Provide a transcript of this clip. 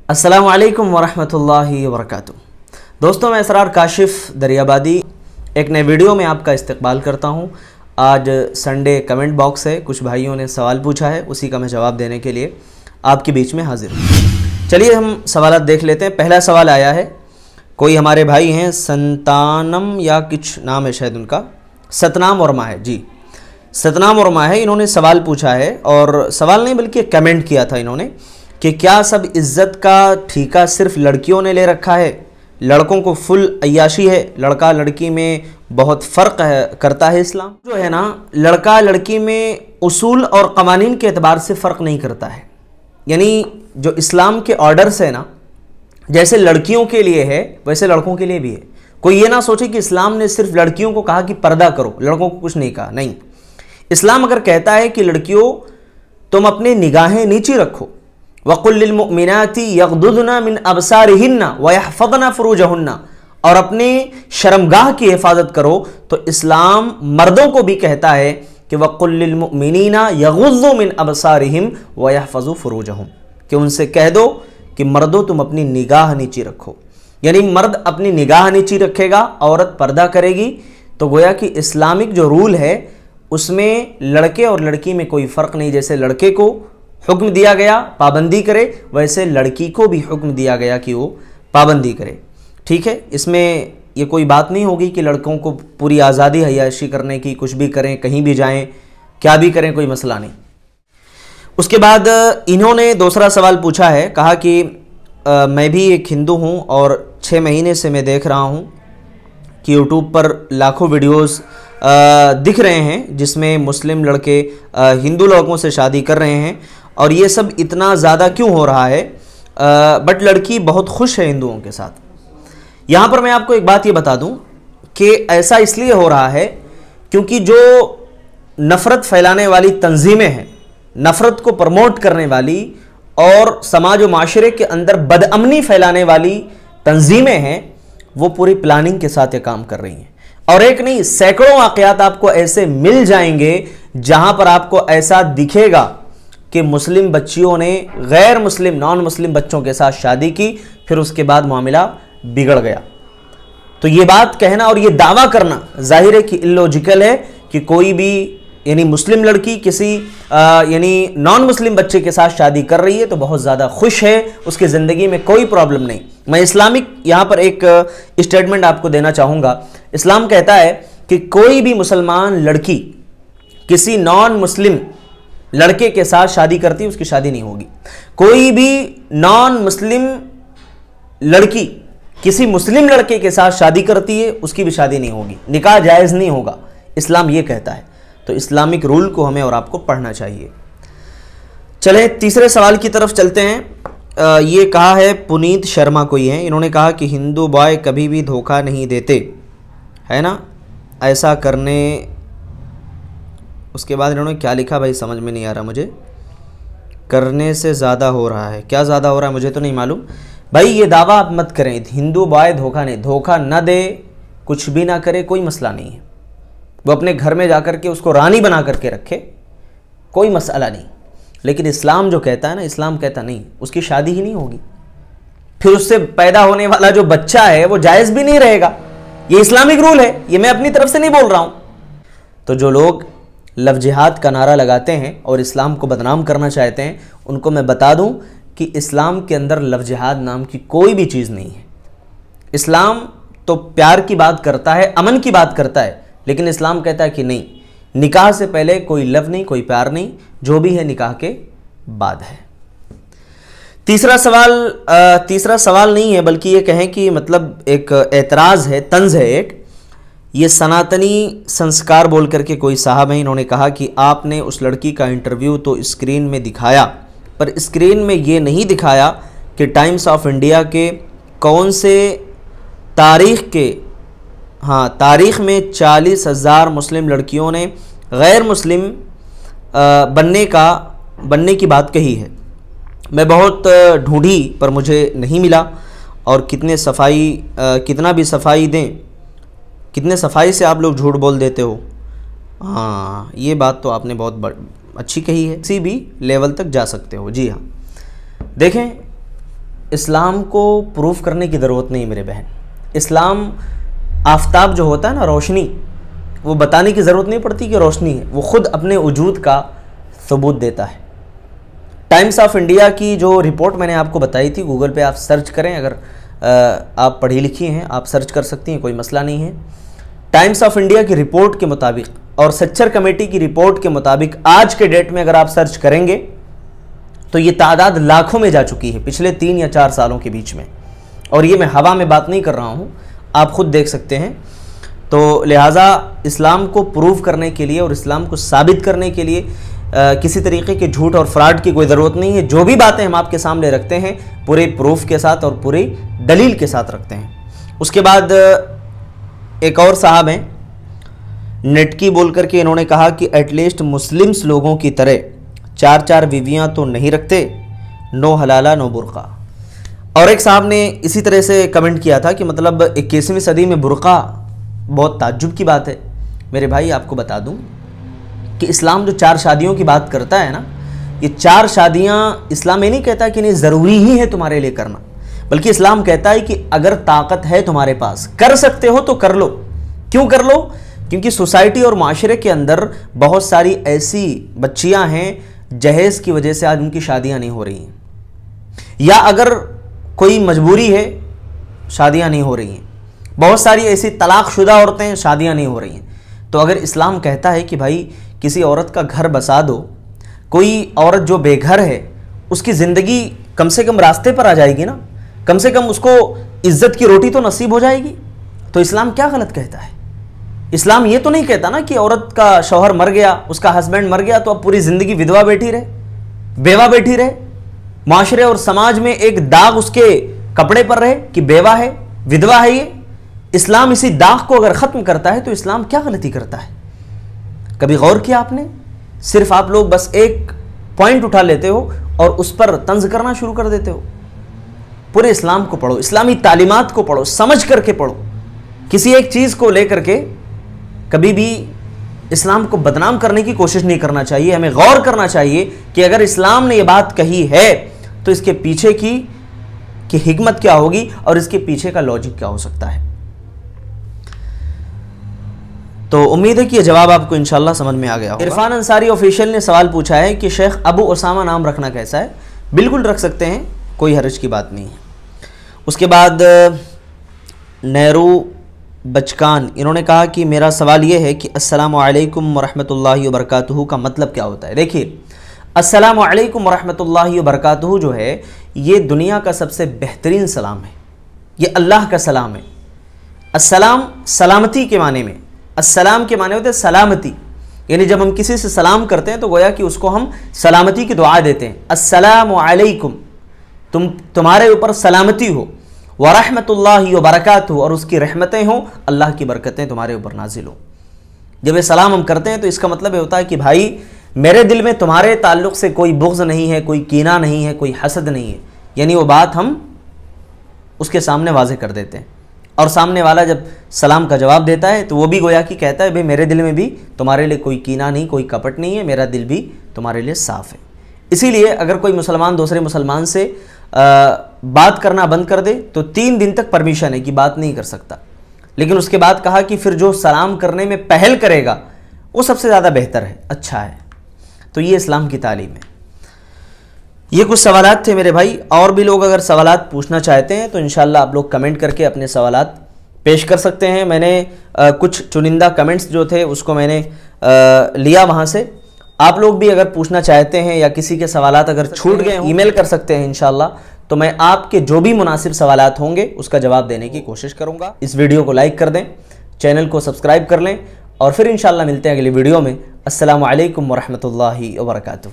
अस्सलामु अलैकुम वरहमतुल्लाहि वबरकातुहू। दोस्तों, मैं इसरार काशिफ दरियाबादी एक नए वीडियो में आपका इस्तकबाल करता हूं। आज संडे कमेंट बॉक्स है, कुछ भाइयों ने सवाल पूछा है, उसी का मैं जवाब देने के लिए आपके बीच में हाजिर हूँ। चलिए हम सवालात देख लेते हैं। पहला सवाल आया है, कोई हमारे भाई हैं संतानम या कुछ नाम है शायद उनका, सतनाम वर्मा है जी, सतनाम वर्मा है। इन्होंने सवाल पूछा है, और सवाल नहीं बल्कि कमेंट किया था इन्होंने कि क्या सब इज़्ज़त का ठीका सिर्फ लड़कियों ने ले रखा है, लड़कों को फुल अय्याशी है, लड़का लड़की में बहुत फ़र्क करता है इस्लाम। जो है ना, लड़का लड़की में उसूल और क़वानीन के एतबार से फ़र्क नहीं करता है। यानी जो इस्लाम के ऑर्डर्स है ना, जैसे लड़कियों के लिए है वैसे लड़कों के लिए भी है। कोई ये ना सोचे कि इस्लाम ने सिर्फ लड़कियों को कहा कि पर्दा करो, लड़कों को कुछ नहीं कहा। नहीं, इस्लाम अगर कहता है कि लड़कियों तुम अपनी निगाहें नीचे रखो, वक़ुल लिलमुमिनाति यग़दुदना मिन अबसारिहिन्ना व यहफ़ज़ना फ़ुरूजहुन्ना, और अपनी शर्मगाह की हिफाजत करो, तो इस्लाम मर्दों को भी कहता है कि वक़ुल लिलमुमिनीना यग़ुज़्ज़ू मिन अबसारिहिम व यहफ़ज़ू फ़ुरूजहुम, कि उनसे कह दो कि मर्दों तुम अपनी निगाह नीचे रखो। यानी मर्द अपनी निगाह नीचे रखेगा, औरत पर्दा करेगी। तो गोया कि इस्लामिक जो रूल है उसमें लड़के और लड़की में कोई फ़र्क नहीं। जैसे लड़के को हुक्म दिया गया पाबंदी करे, वैसे लड़की को भी हुक्म दिया गया कि वो पाबंदी करे। ठीक है, इसमें ये कोई बात नहीं होगी कि लड़कों को पूरी आज़ादी अय्याशी करने की, कुछ भी करें, कहीं भी जाएं, क्या भी करें, कोई मसला नहीं। उसके बाद इन्होंने दूसरा सवाल पूछा है, कहा कि मैं भी एक हिंदू हूँ और 6 महीने से मैं देख रहा हूँ कि यूट्यूब पर लाखों वीडियोस दिख रहे हैं जिसमें मुस्लिम लड़के हिंदू लड़कों से शादी कर रहे हैं, और ये सब इतना ज़्यादा क्यों हो रहा है, बट लड़की बहुत खुश है हिंदुओं के साथ। यहाँ पर मैं आपको एक बात ये बता दूँ कि ऐसा इसलिए हो रहा है क्योंकि जो नफ़रत फैलाने वाली तंजीमें हैं, नफ़रत को प्रमोट करने वाली और समाज व माशरे के अंदर बदअमनी फैलाने वाली तंजीमें हैं, वो पूरी प्लानिंग के साथ ये काम कर रही हैं। और एक नहीं, सैकड़ों वाक़यात आपको ऐसे मिल जाएंगे जहां पर आपको ऐसा दिखेगा कि मुस्लिम बच्चियों ने गैर मुस्लिम, नॉन मुस्लिम बच्चों के साथ शादी की, फिर उसके बाद मामला बिगड़ गया। तो ये बात कहना और ये दावा करना जाहिर है कि इलॉजिकल है कि कोई भी यानी मुस्लिम लड़की किसी यानी नॉन मुस्लिम बच्चे के साथ शादी कर रही है तो बहुत ज़्यादा खुश है, उसकी ज़िंदगी में कोई प्रॉब्लम नहीं। मैं इस्लामिक यहाँ पर एक स्टेटमेंट आपको देना चाहूँगा। इस्लाम कहता है कि कोई भी मुसलमान लड़की किसी नॉन मुस्लिम लड़के के साथ शादी करती है, उसकी शादी नहीं होगी। कोई भी नॉन मुस्लिम लड़की किसी मुस्लिम लड़के के साथ शादी करती है, उसकी भी शादी नहीं होगी, निकाह जायज़ नहीं होगा। इस्लाम ये कहता है। तो इस्लामिक रूल को हमें और आपको पढ़ना चाहिए। चलें तीसरे सवाल की तरफ चलते हैं। ये कहा है पुनीत शर्मा कोई है, इन्होंने कहा कि हिंदू बॉय कभी भी धोखा नहीं देते, है ना, ऐसा करने। उसके बाद इन्होंने क्या लिखा भाई समझ में नहीं आ रहा मुझे, करने से ज़्यादा हो रहा है। क्या ज़्यादा हो रहा है मुझे तो नहीं मालूम भाई। ये दावा आप मत करें, हिंदू बॉय धोखा नहीं, धोखा न दे, कुछ भी ना करे, कोई मसला नहीं है। वो अपने घर में जाकर के उसको रानी बना करके रखे, कोई मसला नहीं। लेकिन इस्लाम जो कहता है ना, इस्लाम कहता नहीं, उसकी शादी ही नहीं होगी, फिर उससे पैदा होने वाला जो बच्चा है वो जायज़ भी नहीं रहेगा। ये इस्लामिक रूल है, ये मैं अपनी तरफ से नहीं बोल रहा हूँ। तो जो लोग लव जिहाद का नारा लगाते हैं और इस्लाम को बदनाम करना चाहते हैं, उनको मैं बता दूं कि इस्लाम के अंदर लव जिहाद नाम की कोई भी चीज़ नहीं है। इस्लाम तो प्यार की बात करता है, अमन की बात करता है, लेकिन इस्लाम कहता है कि नहीं, निकाह से पहले कोई लव नहीं, कोई प्यार नहीं, जो भी है निकाह के बाद है। तीसरा सवाल नहीं है, बल्कि ये कहें कि मतलब एक एतराज़ है, तंज़ है एक। ये सनातनी संस्कार बोल करके कोई साहब हैं, इन्होंने कहा कि आपने उस लड़की का इंटरव्यू तो स्क्रीन में दिखाया, पर स्क्रीन में ये नहीं दिखाया कि टाइम्स ऑफ इंडिया के कौन से तारीख़ में 40,000 मुस्लिम लड़कियों ने गैर मुस्लिम बनने की बात कही है। मैं बहुत ढूंढी पर मुझे नहीं मिला, और कितना भी सफाई दें, कितने सफाई से आप लोग झूठ बोल देते हो। हाँ, ये बात तो आपने बहुत अच्छी कही है, किसी भी लेवल तक जा सकते हो। जी हाँ, देखें اسلام کو پروف کرنے کی ضرورت نہیں میرے بہن. اسلام آفتاب جو ہوتا ہے نا، روشنی، وہ بتانے کی ضرورت نہیں پڑتی کہ روشنی ہے، وہ خود اپنے وجود کا ثبوت دیتا ہے. ٹائمز آف انڈیا کی جو رپورٹ میں نے آپ کو بتائی تھی، گوگل پہ آپ سرچ کریں، اگر آپ پڑھی لکھی ہیں آپ سرچ کر سکتی ہیں، کوئی مسئلہ نہیں ہے. ٹائمز آف انڈیا کی رپورٹ کے مطابق اور سچر کمیٹی کی رپورٹ کے مطابق آج کے ڈیٹ میں اگر آپ سرچ کریں گے تو یہ تعداد لاکھوں میں جا چکی ہے پچھلے 3 یا 4 سالوں کے بیچ میں. اور یہ میں ہوا میں بات نہیں کر رہا ہوں، آپ خود دیکھ سکتے ہیں. تو لہٰذا اسلام کو پروف کرنے کے لیے اور اسلام کو ثابت کرنے کے لیے کسی طریقے کے جھوٹ اور فراڈ کی کوئی ضرورت نہیں ہے. جو بھی باتیں ہم آپ کے سامنے رکھتے ہیں پورے پروف کے ساتھ اور پوری دلیل کے ساتھ رکھتے ہیں. اس کے بعد ایک اور صاحب ہیں نیٹ کی بول کر کے، انہوں نے کہا کہ ایٹ لیسٹ مسلمس لوگوں کی طرح 4 بیویاں تو نہیں رکھتے، نو حلالہ نو برقع. اور ایک صاحب نے اسی طرح سے کمنٹ کیا تھا کہ مطلب 21ویں صدی میں برقع، بہت تعجب کی بات ہے. میرے بھائی آپ کو بتا دوں کہ اسلام جو 4 شادیوں کی بات کرتا ہے نا، یہ 4 شادیاں اسلام یہ نہیں کہتا کہ نہیں ضروری ہی ہے تمہارے لیے کرنا، بلکہ اسلام کہتا ہے کہ اگر طاقت ہے تمہارے پاس، کر سکتے ہو تو کر لو. کیوں کر لو؟ کیونکہ سوسائٹی اور معاشرے کے اندر بہت ساری ایسی بچیاں ہیں جہیز کی وجہ سے آج ان کی شادیاں نہیں ہو رہی ہیں، یا اگر کوئی مجبوری ہے شادیاں نہیں ہو رہی ہیں. بہت ساری ایسی طلاق شدہ عورتیں شادیاں نہیں ہو رہی ہیں. تو اگر اسلام کہتا ہے کہ بھائی کسی عورت کا گھر بسا دو، کوئی عورت جو بے گھر ہے اس کی زندگی کم سے کم راستے پر آ جائے گی نا، کم سے کم اس کو عزت کی روٹی تو نصیب ہو جائے گی. تو اسلام کیا غلط کہتا ہے؟ اسلام یہ تو نہیں کہتا نا کہ عورت کا شوہر مر گیا، اس کا ہسبینڈ مر گیا تو اب پوری زندگی ودوا بیٹھی رہے، بیوہ بیٹھی رہے، معاشرے اور سماج میں ایک داغ اس کے کپڑے پر رہے کہ بیوہ ہے، ودوا ہے. یہ اسلام اسی داغ کو اگر ختم کرتا ہے تو اسلام کیا غلطی کرتا ہے؟ کبھی غور کیا آپ نے؟ صرف آپ لوگ بس ایک پوائنٹ اٹھا لیتے ہو اور اس پر طنز کرنا شروع کر دیتے ہو. پورے اسلام کو پڑھو، اسلامی تعلیمات کو پڑھو، سمجھ کر کے پڑھو. کسی ایک چیز کو لے کر کے کبھی بھی اسلام کو بدنام کرنے کی کوشش نہیں کرنا چاہیے. ہمیں غور کرنا چاہیے کہ اگر اسلام نے یہ بات کہی ہے تو اس کے پیچھے کی حکمت کیا ہوگی اور اس کے پیچھے کا لاجک کیا ہو سکتا ہے. تو امید ہے کہ یہ جواب آپ کو انشاءاللہ سمجھ میں آ گیا ہوگا. عرفان انصاری آفیشیل نے سوال پوچھا ہے کہ شیخ ابو اسامہ نام رکھنا کیسا ہے؟ بالکل رکھ سکتے ہیں، کوئی حرج کی بات نہیں ہے. اس کے بعد نیرو بچکان، انہوں نے کہا کہ میرا سوال یہ ہے کہ السلام علیکم ورحمۃ اللہ وبرکاتہ کا مطلب کیا ہوتا ہے؟ دیکھیے، السلام علیکم ورحمۃ اللہ وبرکاتہ جو ہے یہ دنیا کا سب سے بہترین سلام ہے، یہ اللہ کا سلام ہے. السلام سلامتی کے معنی میں، السلام کے معنی ہوتے ہیں سلامتی، یعنی جب ہم کسی سے سلام کرتے ہیں تو گویا کہ اس کو ہم سلامتی کی دعا دیتے ہیں. السلام علیکم، تمہارے اوپر سلامتی ہو، ورحمۃ اللہ وبرکاتہ، اور اس کی رحمتیں ہوں، اللہ کی برکتیں تمہارے اوپر نازل ہوں. جب یہ سلام ہم کرتے ہیں تو اس کا مطلب یہ ہوتا ہے کہ بھائی میرے دل میں تمہارے تعلق سے کوئی بغض نہیں ہے، کوئی کینہ نہیں ہے، کوئی حسد نہیں ہے. یعنی وہ بات ہم اس کے سامنے واضح کر دیتے ہیں، اور سامنے والا جب سلام کا جواب دیتا ہے تو وہ بھی گویا کہ کہتا ہے بھئی میرے دل میں بھی تمہارے لیے کوئی کینہ نہیں، کوئی کپٹ نہیں ہے، میرا دل بھی تمہارے لیے صاف ہے. اسی لیے اگر کوئی مسلمان دوسرے مسلمان سے بات کرنا بند کر دے تو 3 دن تک پرمیشن ہے کہ بات نہیں کر سکتا، لیکن اس کے بعد کہا کہ پھر جو سلام کرنے میں پہل کرے گا وہ سب سے زیادہ بہتر ہے، اچھا ہے. تو یہ اسلام کی تعلیم ہے. یہ کچھ سوالات تھے میرے بھائی، اور بھی لوگ اگر سوالات پوچھنا چاہتے ہیں تو انشاءاللہ آپ لوگ کمنٹ کر کے اپنے سوالات پیش کر سکتے ہیں. میں نے کچھ چنندہ کمنٹس جو تھے اس کو میں نے لیا وہاں سے. آپ لوگ بھی اگر پوچھنا چاہتے ہیں یا کسی کے سوالات اگر چھوٹ گئے ای میل کر سکتے ہیں انشاءاللہ، تو میں آپ کے جو بھی مناسب سوالات ہوں گے اس کا جواب دینے کی کوشش کروں گا. اس ویڈیو کو لائک کر دیں، چینل کو سبسکرائب کر لیں، اور پھر انشاءاللہ ملتے ہیں اگلی ویڈیو میں. السلام علیکم ورحمۃ اللہ وبرکاتہ.